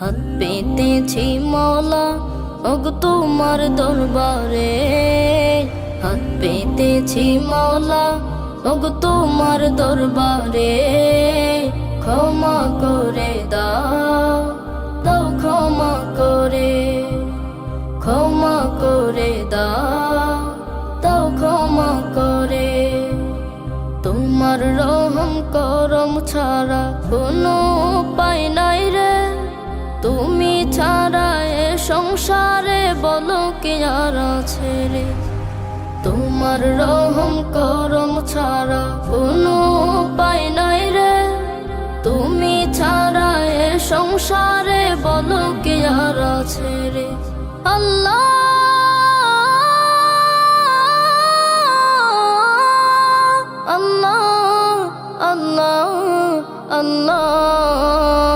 হাত পেতেছি মওলা ওগো তোমার দরবারে, হাত পেতেছি মওলা ওগো তোমার দরবারে। ক্ষমা করে দাও, দাও ক্ষমা করে, ক্ষমা করে দাও, দাও ক্ষমা করে। তোমার রহম করম ছাড়া কোনো উপায় নাই রে, তুমি ছাড়া এ সংসারে বলো কে আর আছে রে। তোমার রহম করম ছাড়া কোনো উপায় নাই রে, তুমি ছাড়া এ সংসারে বলো কে আর আছে রে। আল্লাহ আল্লাহ আল্লাহ আল্লাহ